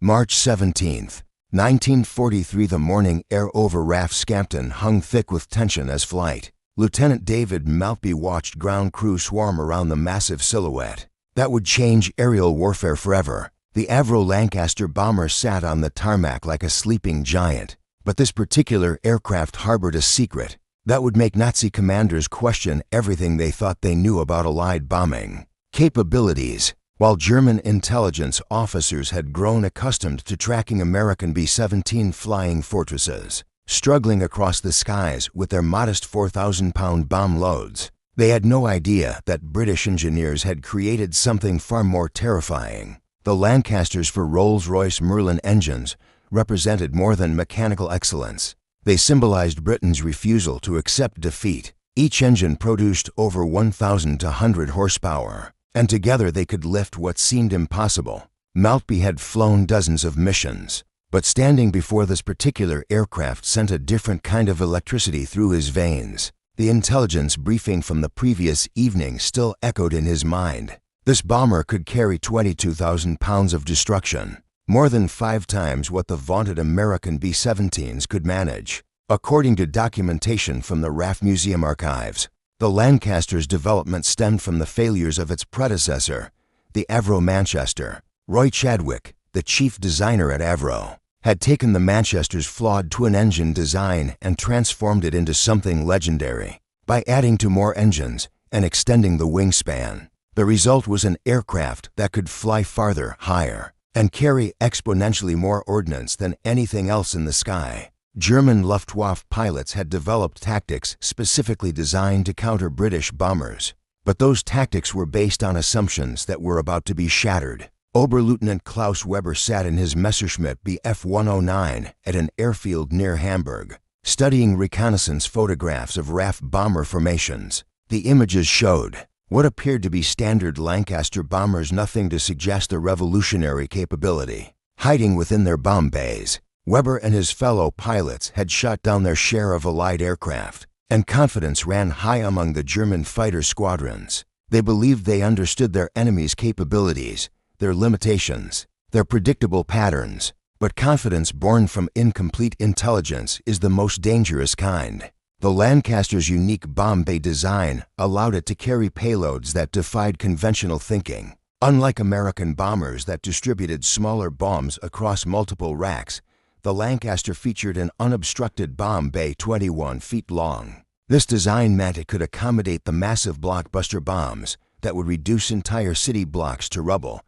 March 17, 1943. The morning air over RAF Scampton hung thick with tension as Flight Lieutenant David Maltby watched ground crew swarm around the massive silhouette that would change aerial warfare forever. The Avro Lancaster bomber sat on the tarmac like a sleeping giant, but this particular aircraft harbored a secret that would make Nazi commanders question everything they thought they knew about Allied bombing capabilities. While German intelligence officers had grown accustomed to tracking American B-17 flying fortresses struggling across the skies with their modest 4,000-pound bomb loads, they had no idea that British engineers had created something far more terrifying. The Lancasters for Rolls-Royce Merlin engines represented more than mechanical excellence. They symbolized Britain's refusal to accept defeat. Each engine produced over 1,100 horsepower, and together they could lift what seemed impossible. Maltby had flown dozens of missions, but standing before this particular aircraft sent a different kind of electricity through his veins. The intelligence briefing from the previous evening still echoed in his mind. This bomber could carry 22,000 pounds of destruction, more than 5 times what the vaunted American B-17s could manage. According to documentation from the RAF Museum archives, the Lancaster's development stemmed from the failures of its predecessor, the Avro Manchester. Roy Chadwick, the chief designer at Avro, had taken the Manchester's flawed twin-engine design and transformed it into something legendary. By adding to more engines and extending the wingspan, the result was an aircraft that could fly farther, higher, and carry exponentially more ordnance than anything else in the sky. German Luftwaffe pilots had developed tactics specifically designed to counter British bombers, but those tactics were based on assumptions that were about to be shattered. Oberleutnant Klaus Weber sat in his Messerschmitt Bf 109 at an airfield near Hamburg, studying reconnaissance photographs of RAF bomber formations. The images showed what appeared to be standard Lancaster bombers, nothing to suggest a revolutionary capability. Hiding within their bomb bays, Weber and his fellow pilots had shot down their share of Allied aircraft, and confidence ran high among the German fighter squadrons. They believed they understood their enemy's capabilities, their limitations, their predictable patterns. But confidence born from incomplete intelligence is the most dangerous kind. The Lancaster's unique bomb bay design allowed it to carry payloads that defied conventional thinking. Unlike American bombers that distributed smaller bombs across multiple racks, the Lancaster featured an unobstructed bomb bay 21 feet long. This design meant it could accommodate the massive blockbuster bombs that would reduce entire city blocks to rubble,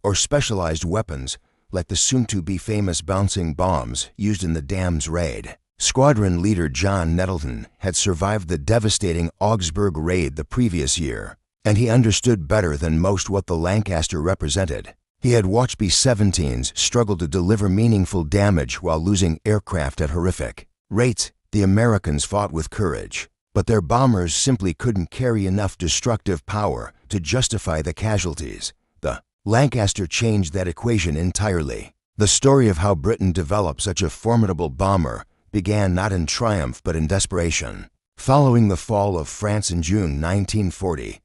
or specialized weapons like the soon-to-be famous bouncing bombs used in the Dam's raid. Squadron leader John Nettleton had survived the devastating Augsburg raid the previous year, and he understood better than most what the Lancaster represented. He had watched B-17s struggle to deliver meaningful damage while losing aircraft at horrific rates. The Americans fought with courage, but their bombers simply couldn't carry enough destructive power to justify the casualties. The Lancaster changed that equation entirely. The story of how Britain developed such a formidable bomber began not in triumph but in desperation. Following the fall of France in June 1940,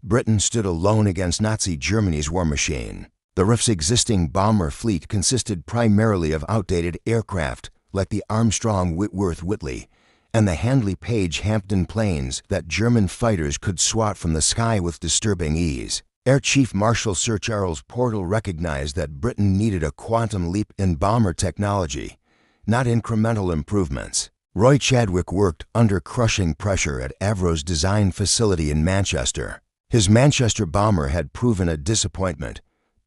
Britain stood alone against Nazi Germany's war machine. The RAF's existing bomber fleet consisted primarily of outdated aircraft like the Armstrong Whitworth Whitley and the Handley Page Hampton planes that German fighters could swat from the sky with disturbing ease. Air Chief Marshal Sir Charles Portal recognized that Britain needed a quantum leap in bomber technology, not incremental improvements. Roy Chadwick worked under crushing pressure at Avro's design facility in Manchester. His Manchester bomber had proven a disappointment,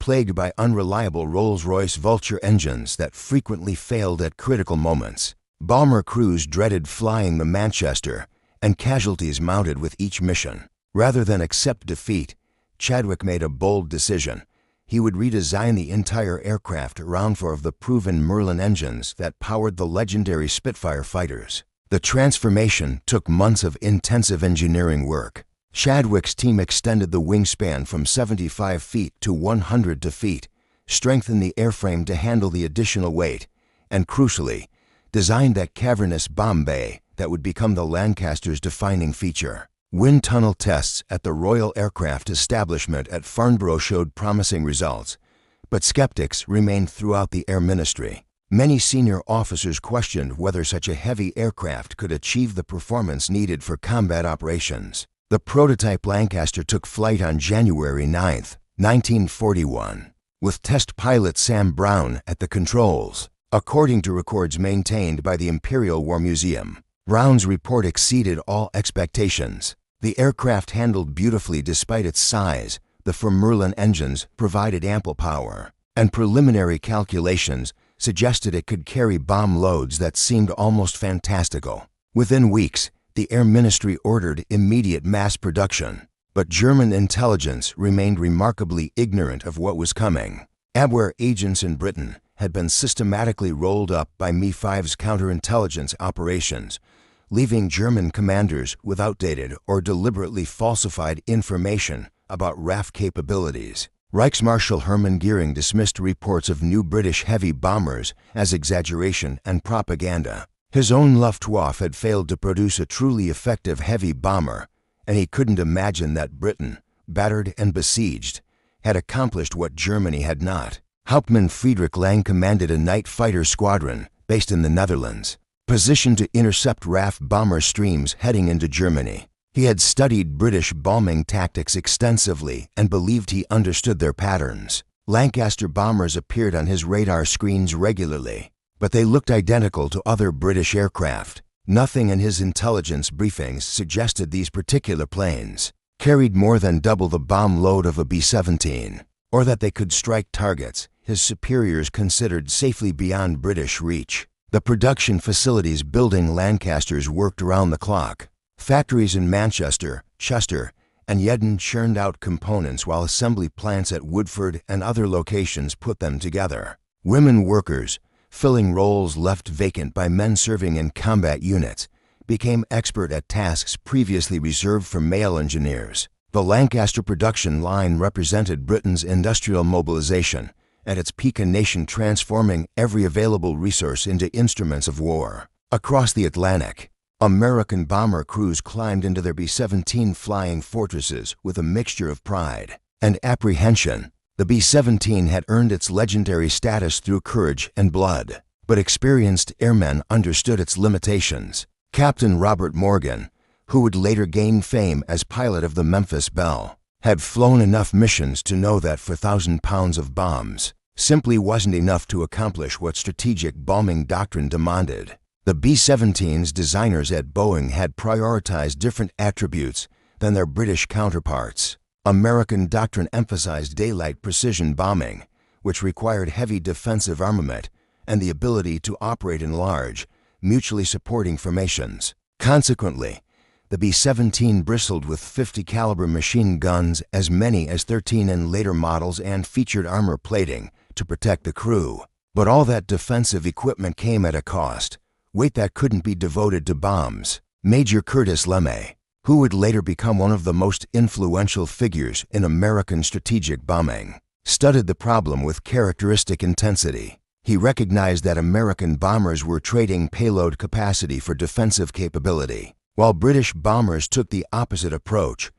plagued by unreliable Rolls-Royce Vulture engines that frequently failed at critical moments. Bomber crews dreaded flying the Manchester, and casualties mounted with each mission. Rather than accept defeat, Chadwick made a bold decision. He would redesign the entire aircraft around four of the proven Merlin engines that powered the legendary Spitfire fighters. The transformation took months of intensive engineering work. Chadwick's team extended the wingspan from 75 feet to 100 feet, strengthened the airframe to handle the additional weight, and crucially, designed that cavernous bomb bay that would become the Lancaster's defining feature. Wind tunnel tests at the Royal Aircraft Establishment at Farnborough showed promising results, but skeptics remained throughout the Air Ministry. Many senior officers questioned whether such a heavy aircraft could achieve the performance needed for combat operations. The prototype Lancaster took flight on January 9, 1941, with test pilot Sam Brown at the controls. According to records maintained by the Imperial War Museum, Brown's report exceeded all expectations. The aircraft handled beautifully despite its size, the Merlin engines provided ample power, and preliminary calculations suggested it could carry bomb loads that seemed almost fantastical. Within weeks, the Air Ministry ordered immediate mass production, but German intelligence remained remarkably ignorant of what was coming. Abwehr agents in Britain had been systematically rolled up by Mi-5's counterintelligence operations, leaving German commanders with outdated or deliberately falsified information about RAF capabilities. Reichsmarshal Hermann Göring dismissed reports of new British heavy bombers as exaggeration and propaganda. His own Luftwaffe had failed to produce a truly effective heavy bomber, and he couldn't imagine that Britain, battered and besieged, had accomplished what Germany had not. Hauptmann Friedrich Lang commanded a night fighter squadron based in the Netherlands, positioned to intercept RAF bomber streams heading into Germany. He had studied British bombing tactics extensively and believed he understood their patterns. Lancaster bombers appeared on his radar screens regularly, but they looked identical to other British aircraft. Nothing in his intelligence briefings suggested these particular planes carried more than double the bomb load of a B-17, or that they could strike targets his superiors considered safely beyond British reach. The production facilities building Lancasters worked around the clock. Factories in Manchester, Chester, and Yedden churned out components while assembly plants at Woodford and other locations put them together. Women workers, filling roles left vacant by men serving in combat units, became expert at tasks previously reserved for male engineers. The Lancaster production line represented Britain's industrial mobilization, at its peak a nation transforming every available resource into instruments of war. Across the Atlantic, American bomber crews climbed into their B-17 flying fortresses with a mixture of pride and apprehension. The B-17 had earned its legendary status through courage and blood, but experienced airmen understood its limitations. Captain Robert Morgan, who would later gain fame as pilot of the Memphis Belle, had flown enough missions to know that 4,000 pounds of bombs simply wasn't enough to accomplish what strategic bombing doctrine demanded. The B-17's designers at Boeing had prioritized different attributes than their British counterparts. American doctrine emphasized daylight precision bombing, which required heavy defensive armament and the ability to operate in large, mutually supporting formations. Consequently, the B-17 bristled with 50 caliber machine guns, as many as 13 in later models, and featured armor plating to protect the crew. But all that defensive equipment came at a cost, weight that couldn't be devoted to bombs. Major Curtis LeMay, who would later become one of the most influential figures in American strategic bombing, studied the problem with characteristic intensity. He recognized that American bombers were trading payload capacity for defensive capability. While British bombers took the opposite approach,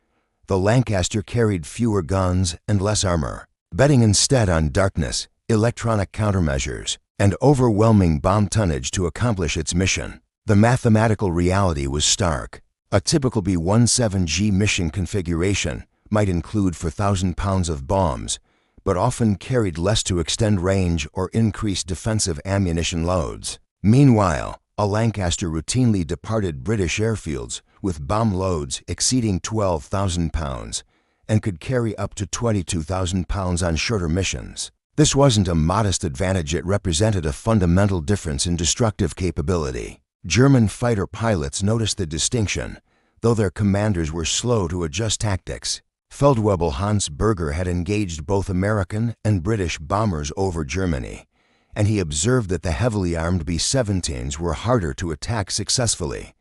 the Lancaster carried fewer guns and less armor, betting instead on darkness, electronic countermeasures, and overwhelming bomb tonnage to accomplish its mission. The mathematical reality was stark. A typical B-17G mission configuration might include 4,000 pounds of bombs, but often carried less to extend range or increase defensive ammunition loads. Meanwhile, a Lancaster routinely departed British airfields with bomb loads exceeding 12,000 pounds and could carry up to 22,000 pounds on shorter missions. This wasn't a modest advantage, it represented a fundamental difference in destructive capability. German fighter pilots noticed the distinction, though their commanders were slow to adjust tactics. Feldwebel Hans Berger had engaged both American and British bombers over Germany, and he observed that the heavily armed B-17s were harder to attack successfully.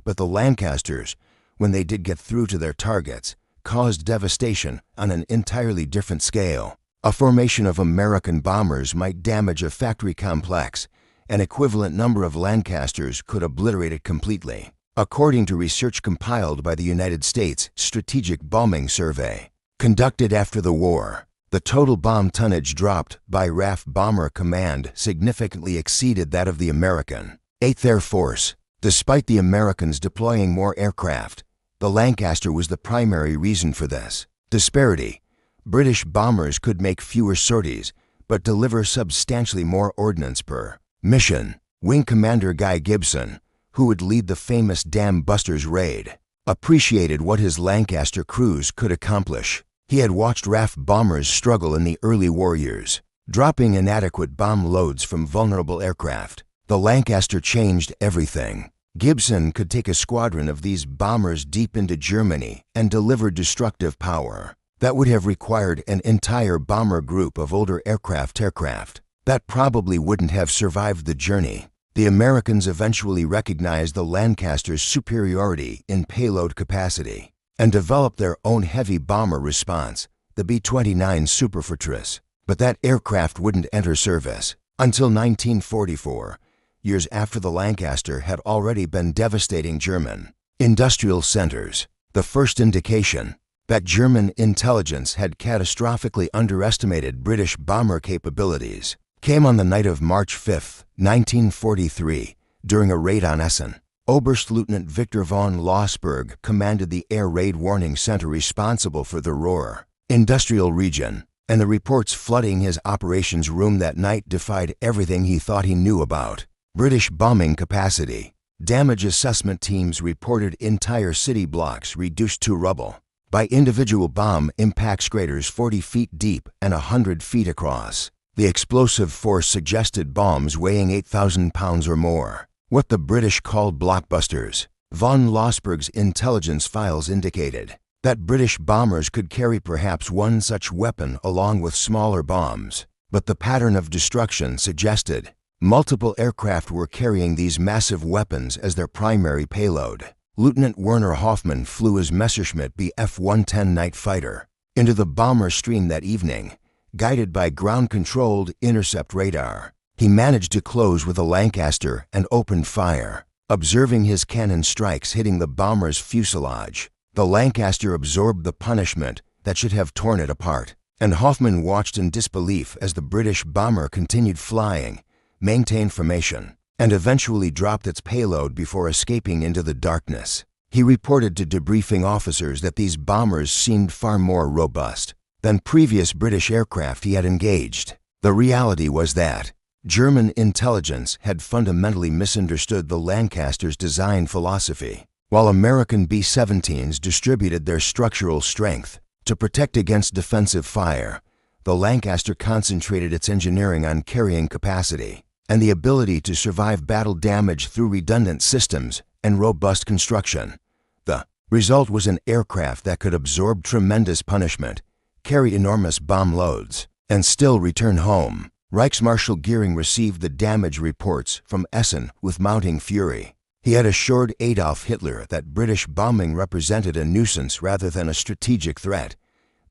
But the Lancasters, when they did get through to their targets, caused devastation on an entirely different scale. A formation of American bombers might damage a factory complex. An equivalent number of Lancasters could obliterate it completely. According to research compiled by the United States Strategic Bombing Survey, conducted after the war, The total bomb tonnage dropped by RAF Bomber Command significantly exceeded that of the American 8th Air Force. Despite the Americans deploying more aircraft, the Lancaster was the primary reason for this disparity. British bombers could make fewer sorties, but deliver substantially more ordnance per mission. Wing Commander Guy Gibson, who would lead the famous Dam Busters raid, appreciated what his Lancaster crews could accomplish. He had watched RAF bombers struggle in the early war years, dropping inadequate bomb loads from vulnerable aircraft. The Lancaster changed everything. Gibson could take a squadron of these bombers deep into Germany and deliver destructive power that would have required an entire bomber group of older aircraft that probably wouldn't have survived the journey. The Americans eventually recognized the Lancaster's superiority in payload capacity and developed their own heavy bomber response, the B-29 Superfortress. But that aircraft wouldn't enter service until 1944, years after the Lancaster had already been devastating German industrial centers. The first indication that German intelligence had catastrophically underestimated British bomber capabilities came on the night of March 5, 1943, during a raid on Essen. Oberstleutnant Victor von Lossberg commanded the Air Raid Warning Center responsible for the Ruhr industrial region, and the reports flooding his operations room that night defied everything he thought he knew about British bombing capacity. Damage assessment teams reported entire city blocks reduced to rubble by individual bomb impact craters 40 feet deep and 100 feet across. The explosive force suggested bombs weighing 8,000 pounds or more, what the British called blockbusters. Von Lossberg's intelligence files indicated that British bombers could carry perhaps one such weapon along with smaller bombs, but the pattern of destruction suggested multiple aircraft were carrying these massive weapons as their primary payload. Lieutenant Werner Hoffmann flew his Messerschmitt Bf-110 night fighter into the bomber stream that evening, guided by ground-controlled intercept radar. He managed to close with a Lancaster and opened fire, observing his cannon strikes hitting the bomber's fuselage. The Lancaster absorbed the punishment that should have torn it apart, and Hoffmann watched in disbelief as the British bomber continued flying, maintained formation, and eventually dropped its payload before escaping into the darkness. He reported to debriefing officers that these bombers seemed far more robust than previous British aircraft he had engaged. The reality was that German intelligence had fundamentally misunderstood the Lancaster's design philosophy. While American B-17s distributed their structural strength to protect against defensive fire, the Lancaster concentrated its engineering on carrying capacity and the ability to survive battle damage through redundant systems and robust construction. The result was an aircraft that could absorb tremendous punishment, carry enormous bomb loads, and still return home. Reichsmarschall Göring received the damage reports from Essen with mounting fury. He had assured Adolf Hitler that British bombing represented a nuisance rather than a strategic threat,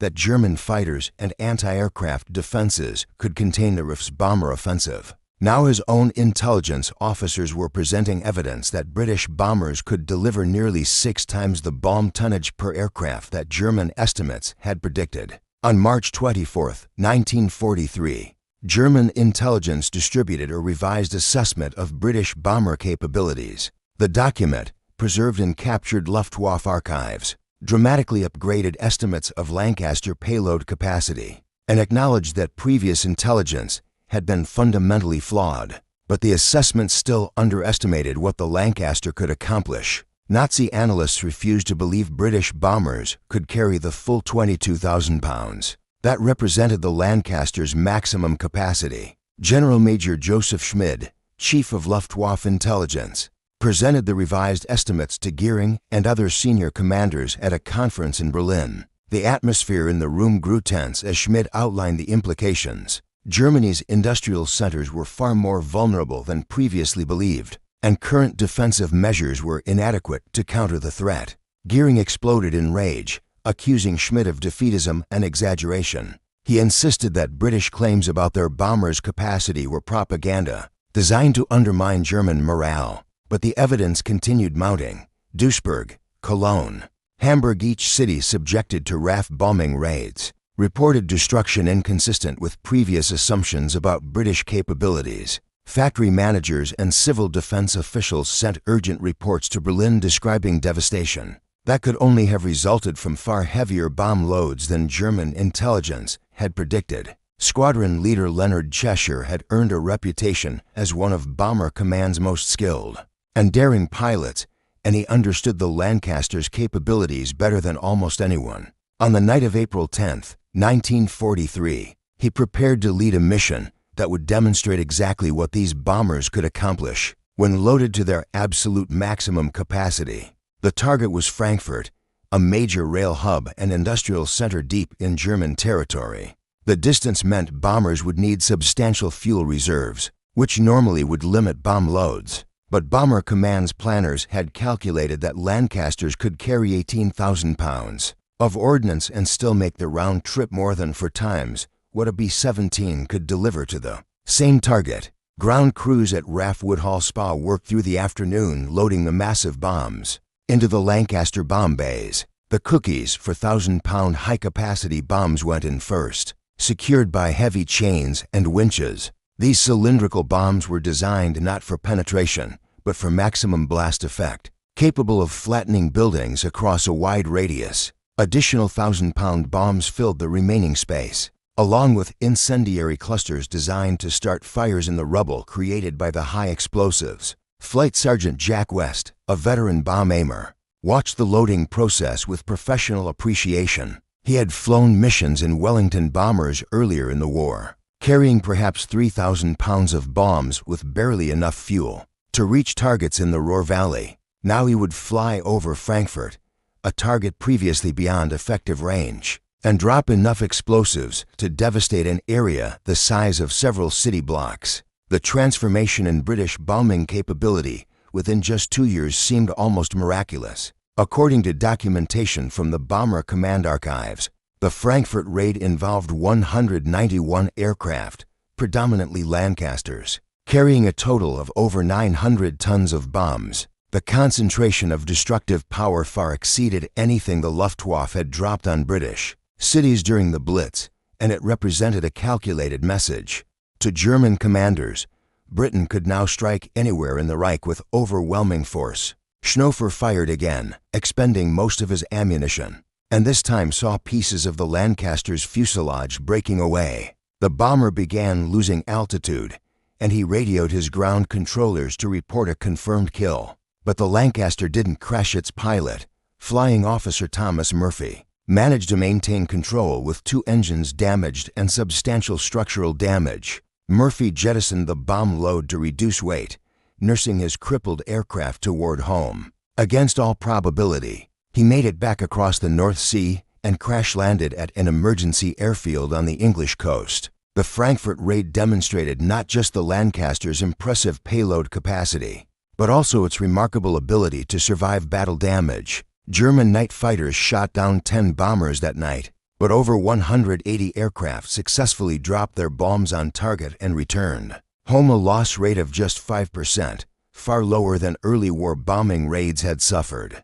that German fighters and anti-aircraft defenses could contain the RAF's bomber offensive. Now his own intelligence officers were presenting evidence that British bombers could deliver nearly 6 times the bomb tonnage per aircraft that German estimates had predicted. On March 24, 1943, German intelligence distributed a revised assessment of British bomber capabilities. The document, preserved in captured Luftwaffe archives, dramatically upgraded estimates of Lancaster payload capacity and acknowledged that previous intelligence had been fundamentally flawed, but the assessment still underestimated what the Lancaster could accomplish. Nazi analysts refused to believe British bombers could carry the full 22,000 pounds. That represented the Lancaster's maximum capacity. General Major Joseph Schmid, Chief of Luftwaffe Intelligence, presented the revised estimates to Göring and other senior commanders at a conference in Berlin. The atmosphere in the room grew tense as Schmid outlined the implications. Germany's industrial centers were far more vulnerable than previously believed, and current defensive measures were inadequate to counter the threat. Göring exploded in rage, accusing Schmid of defeatism and exaggeration. He insisted that British claims about their bombers' capacity were propaganda, designed to undermine German morale. But the evidence continued mounting. Duisburg, Cologne, Hamburg, each city subjected to RAF bombing raids, reported destruction inconsistent with previous assumptions about British capabilities. Factory managers and civil defense officials sent urgent reports to Berlin describing devastation that could only have resulted from far heavier bomb loads than German intelligence had predicted. Squadron leader Leonard Cheshire had earned a reputation as one of Bomber Command's most skilled and daring pilots, and he understood the Lancaster's capabilities better than almost anyone. On the night of April 10, 1943, he prepared to lead a mission that would demonstrate exactly what these bombers could accomplish when loaded to their absolute maximum capacity. The target was Frankfurt, a major rail hub and industrial center deep in German territory. The distance meant bombers would need substantial fuel reserves, which normally would limit bomb loads. But Bomber Command's planners had calculated that Lancasters could carry 18,000 pounds of ordnance and still make the round trip more than 4 times what a B-17 could deliver to the same target. Ground crews at RAF Woodhall Spa worked through the afternoon loading the massive bombs into the Lancaster bomb bays. The cookies for 1,000-pound high-capacity bombs went in first, secured by heavy chains and winches. These cylindrical bombs were designed not for penetration, but for maximum blast effect, capable of flattening buildings across a wide radius. Additional 1,000-pound bombs filled the remaining space, along with incendiary clusters designed to start fires in the rubble created by the high explosives. Flight Sergeant Jack West, a veteran bomb aimer, watched the loading process with professional appreciation. He had flown missions in Wellington bombers earlier in the war, carrying perhaps 3,000 pounds of bombs with barely enough fuel to reach targets in the Ruhr Valley. Now he would fly over Frankfurt, a target previously beyond effective range, and drop enough explosives to devastate an area the size of several city blocks. The transformation in British bombing capability within just 2 years seemed almost miraculous. According to documentation from the Bomber Command archives, the Frankfurt raid involved 191 aircraft, predominantly Lancasters, carrying a total of over 900 tons of bombs. The concentration of destructive power far exceeded anything the Luftwaffe had dropped on British cities during the Blitz, and it represented a calculated message. To German commanders, Britain could now strike anywhere in the Reich with overwhelming force. Schnoffer fired again, expending most of his ammunition, and this time saw pieces of the Lancaster's fuselage breaking away. The bomber began losing altitude, and he radioed his ground controllers to report a confirmed kill. But the Lancaster didn't crash its pilot. Flying Officer Thomas Murphy managed to maintain control with 2 engines damaged and substantial structural damage. Murphy jettisoned the bomb load to reduce weight, nursing his crippled aircraft toward home. Against all probability, he made it back across the North Sea and crash-landed at an emergency airfield on the English coast. The Frankfurt raid demonstrated not just the Lancaster's impressive payload capacity, but also its remarkable ability to survive battle damage. German night fighters shot down 10 bombers that night, but over 180 aircraft successfully dropped their bombs on target and returned home a loss rate of just 5%, far lower than early war bombing raids had suffered.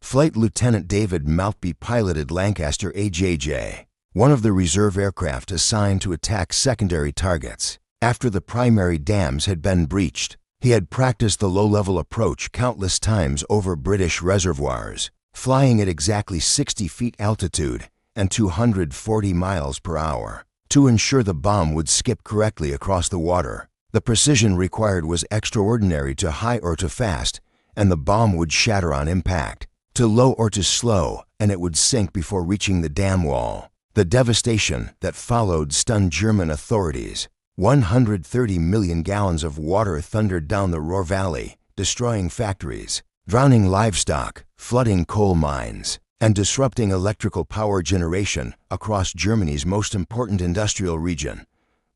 Flight Lieutenant David Maltby piloted Lancaster AJJ, one of the reserve aircraft assigned to attack secondary targets. After the primary dams had been breached, he had practiced the low-level approach countless times over British reservoirs, flying at exactly 60 feet altitude and 240 miles per hour to ensure the bomb would skip correctly across the water. The precision required was extraordinary to high or to fast, and the bomb would shatter on impact, to low or to slow, and it would sink before reaching the dam wall. The devastation that followed stunned German authorities. 130 million gallons of water thundered down the Ruhr Valley, destroying factories, drowning livestock, flooding coal mines, and disrupting electrical power generation across Germany's most important industrial region.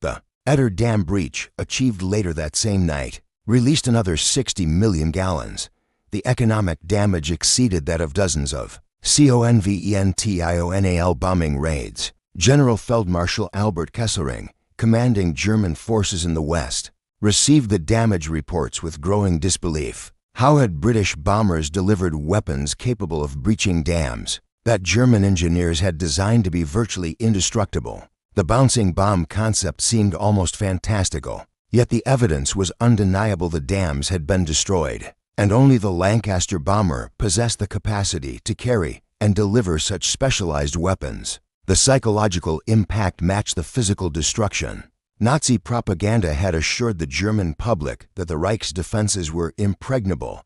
The Eder Dam breach, achieved later that same night, released another 60 million gallons. The economic damage exceeded that of dozens of CONVENTIONAL bombing raids. General Feldmarschall Albert Kesselring, commanding German forces in the West, received the damage reports with growing disbelief. How had British bombers delivered weapons capable of breaching dams, that German engineers had designed to be virtually indestructible. The bouncing bomb concept seemed almost fantastical, yet the evidence was undeniable. The dams had been destroyed, and only the Lancaster bomber possessed the capacity to carry and deliver such specialized weapons. The psychological impact matched the physical destruction. Nazi propaganda had assured the German public that the Reich's defenses were impregnable,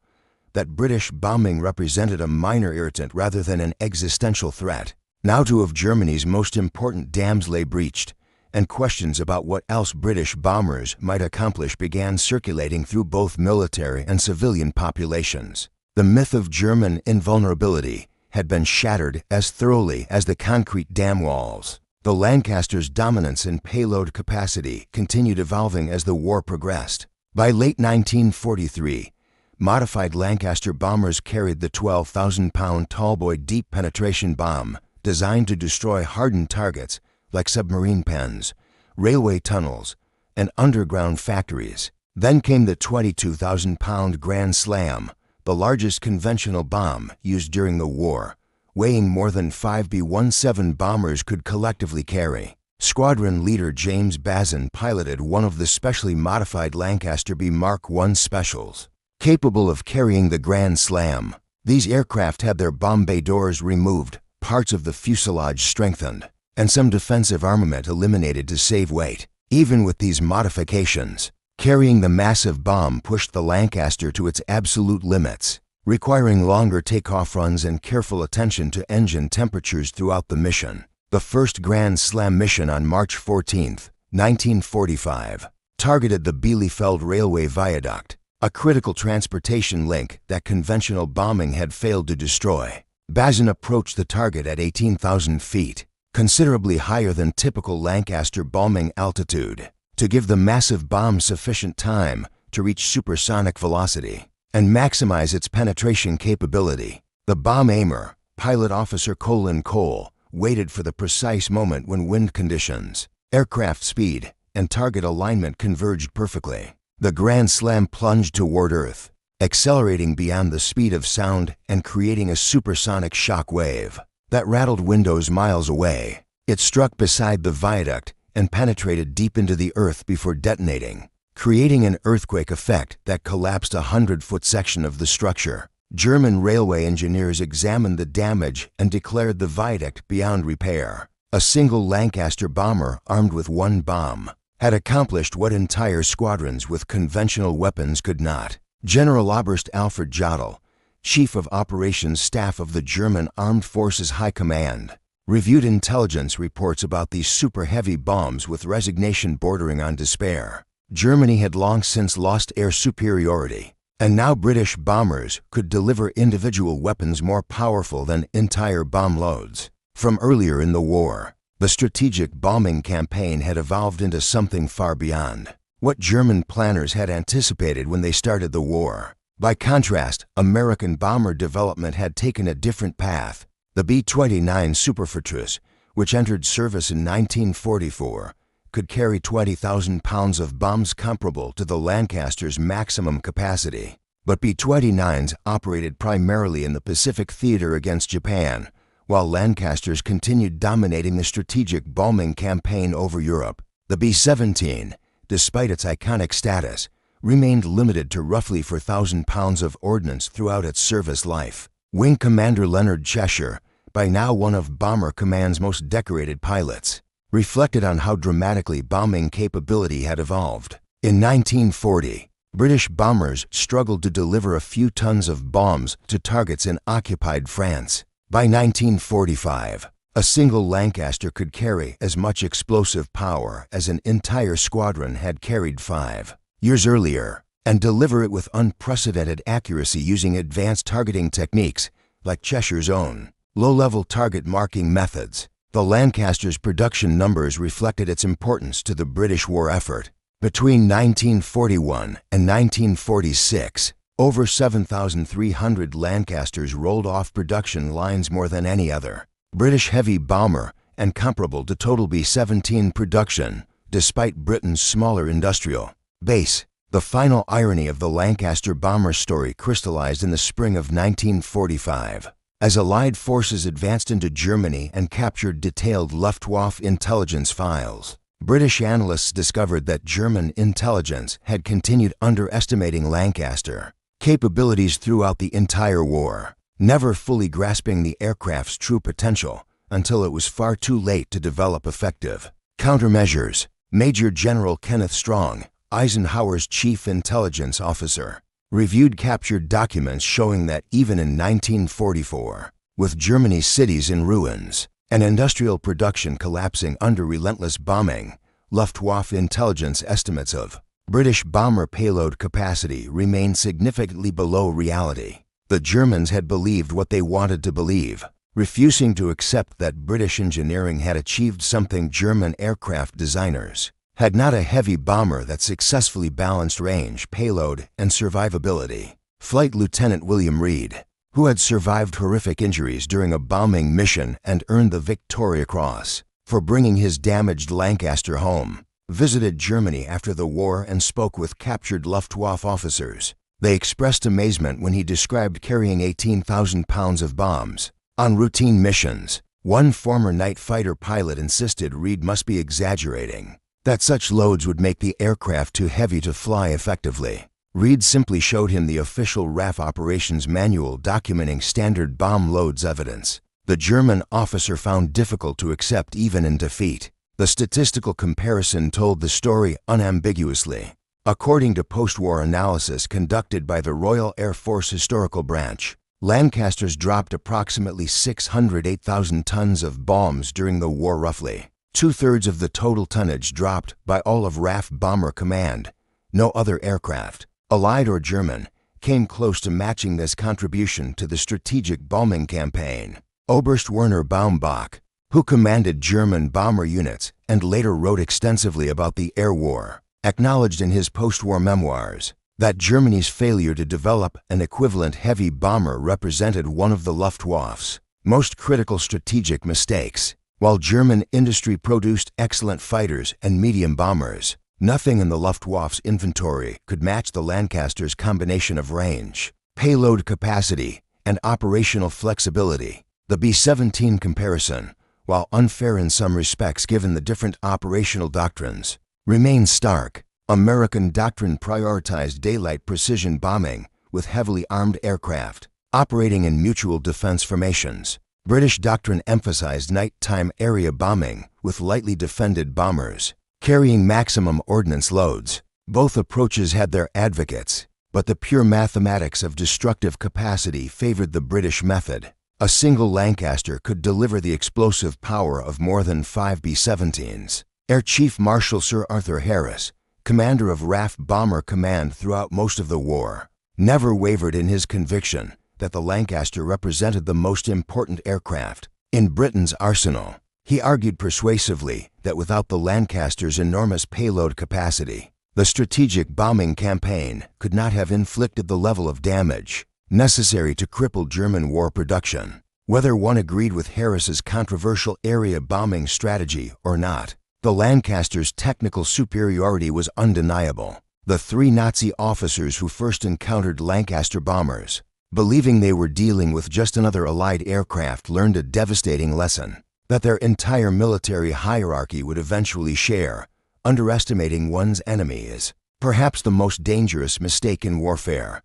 that British bombing represented a minor irritant rather than an existential threat. Now two of Germany's most important dams lay breached, and questions about what else British bombers might accomplish began circulating through both military and civilian populations. The myth of German invulnerability had been shattered as thoroughly as the concrete dam walls. The Lancaster's dominance and payload capacity continued evolving as the war progressed. By late 1943, modified Lancaster bombers carried the 12,000-pound Tallboy deep penetration bomb, designed to destroy hardened targets like submarine pens, railway tunnels, and underground factories. Then came the 22,000-pound Grand Slam, the largest conventional bomb used during the war, weighing more than 5 B-17 bombers could collectively carry. Squadron leader James Bazin piloted one of the specially modified Lancaster B Mark I specials. Capable of carrying the Grand Slam, these aircraft had their bomb bay doors removed, parts of the fuselage strengthened, and some defensive armament eliminated to save weight. Even with these modifications, carrying the massive bomb pushed the Lancaster to its absolute limits, requiring longer takeoff runs and careful attention to engine temperatures throughout the mission. The first Grand Slam mission on March 14, 1945, targeted the Bielefeld Railway Viaduct, a critical transportation link that conventional bombing had failed to destroy. Bazin approached the target at 18,000 feet, considerably higher than typical Lancaster bombing altitude, to give the massive bomb sufficient time to reach supersonic velocity and maximize its penetration capability. The bomb aimer, Pilot Officer Colin Cole, waited for the precise moment when wind conditions, aircraft speed, and target alignment converged perfectly. The Grand Slam plunged toward Earth, accelerating beyond the speed of sound and creating a supersonic shock wave that rattled windows miles away. It struck beside the viaduct and penetrated deep into the earth before detonating, creating an earthquake effect that collapsed a 100-foot section of the structure. German railway engineers examined the damage and declared the viaduct beyond repair. A single Lancaster bomber armed with one bomb had accomplished what entire squadrons with conventional weapons could not. General Oberst Alfred Jodl, Chief of Operations Staff of the German Armed Forces High Command, reviewed intelligence reports about these super-heavy bombs with resignation bordering on despair. Germany had long since lost air superiority, and now British bombers could deliver individual weapons more powerful than entire bomb loads. From earlier in the war, the strategic bombing campaign had evolved into something far beyond what German planners had anticipated when they started the war. By contrast, American bomber development had taken a different path. The B-29 Superfortress, which entered service in 1944, could carry 20,000 pounds of bombs comparable to the Lancaster's maximum capacity. But B-29s operated primarily in the Pacific theater against Japan, while Lancasters continued dominating the strategic bombing campaign over Europe. The B-17, despite its iconic status, remained limited to roughly 4,000 pounds of ordnance throughout its service life. Wing Commander Leonard Cheshire, by now one of Bomber Command's most decorated pilots, reflected on how dramatically bombing capability had evolved. In 1940, British bombers struggled to deliver a few tons of bombs to targets in occupied France. By 1945, a single Lancaster could carry as much explosive power as an entire squadron had carried 5 years earlier, and deliver it with unprecedented accuracy using advanced targeting techniques like Cheshire's own low-level target marking methods. The Lancaster's production numbers reflected its importance to the British war effort. Between 1941 and 1946, over 7,300 Lancasters rolled off production lines, more than any other British heavy bomber and comparable to total B-17 production, despite Britain's smaller industrial base. The final irony of the Lancaster bomber story crystallized in the spring of 1945. As Allied forces advanced into Germany and captured detailed Luftwaffe intelligence files, British analysts discovered that German intelligence had continued underestimating Lancaster capabilities throughout the entire war, never fully grasping the aircraft's true potential until it was far too late to develop effective countermeasures. Major General Kenneth Strong, Eisenhower's chief intelligence officer, reviewed captured documents showing that even in 1944, with Germany's cities in ruins and industrial production collapsing under relentless bombing, Luftwaffe intelligence estimates of British bomber payload capacity remained significantly below reality. The Germans had believed what they wanted to believe, refusing to accept that British engineering had achieved something German aircraft designers had not: a heavy bomber that successfully balanced range, payload, and survivability. Flight Lieutenant William Reed, who had survived horrific injuries during a bombing mission and earned the Victoria Cross for bringing his damaged Lancaster home, visited Germany after the war and spoke with captured Luftwaffe officers. They expressed amazement when he described carrying 18,000 pounds of bombs on routine missions. One former night fighter pilot insisted Reed must be exaggerating, that such loads would make the aircraft too heavy to fly effectively. Reed simply showed him the official RAF operations manual documenting standard bomb loads evidence. The German officer found difficult to accept even in defeat. The statistical comparison told the story unambiguously. According to post-war analysis conducted by the Royal Air Force Historical Branch, Lancasters dropped approximately 608,000 tons of bombs during the war. Roughly two-thirds of the total tonnage dropped by all of RAF Bomber Command. No other aircraft, Allied or German, came close to matching this contribution to the strategic bombing campaign. Oberst Werner Baumbach, who commanded German bomber units and later wrote extensively about the air war, acknowledged in his post-war memoirs that Germany's failure to develop an equivalent heavy bomber represented one of the Luftwaffe's most critical strategic mistakes. While German industry produced excellent fighters and medium bombers, nothing in the Luftwaffe's inventory could match the Lancaster's combination of range, payload capacity, and operational flexibility. The B-17 comparison, while unfair in some respects given the different operational doctrines, remains stark. American doctrine prioritized daylight precision bombing with heavily armed aircraft operating in mutual defense formations. British doctrine emphasized nighttime area bombing with lightly defended bombers carrying maximum ordnance loads. Both approaches had their advocates, but the pure mathematics of destructive capacity favored the British method. A single Lancaster could deliver the explosive power of more than 5 B-17s. Air Chief Marshal Sir Arthur Harris, commander of RAF Bomber Command throughout most of the war, never wavered in his conviction that the Lancaster represented the most important aircraft in Britain's arsenal. He argued persuasively that without the Lancaster's enormous payload capacity, the strategic bombing campaign could not have inflicted the level of damage necessary to cripple German war production. Whether one agreed with Harris's controversial area bombing strategy or not, the Lancaster's technical superiority was undeniable. The three Nazi officers who first encountered Lancaster bombers, believing they were dealing with just another Allied aircraft, learned a devastating lesson that their entire military hierarchy would eventually share. Underestimating one's enemy is perhaps the most dangerous mistake in warfare.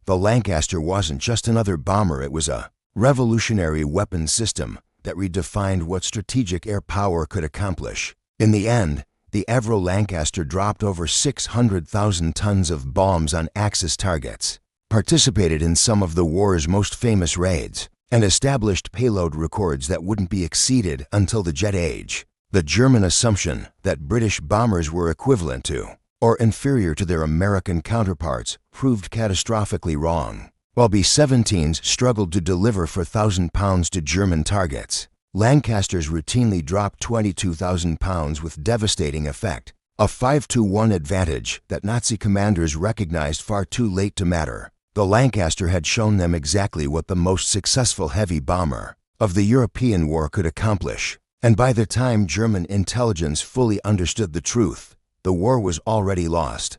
The Lancaster wasn't just another bomber, it was a revolutionary weapons system that redefined what strategic air power could accomplish. In the end, the Avro Lancaster dropped over 600,000 tons of bombs on Axis targets, participated in some of the war's most famous raids, and established payload records that wouldn't be exceeded until the jet age. The German assumption that British bombers were equivalent to or inferior to their American counterparts proved catastrophically wrong. While B-17s struggled to deliver for 1,000 pounds to German targets, Lancasters routinely dropped 22,000 pounds with devastating effect, a 5-to-1 advantage that Nazi commanders recognized far too late to matter. The Lancaster had shown them exactly what the most successful heavy bomber of the European war could accomplish, and by the time German intelligence fully understood the truth, the war was already lost.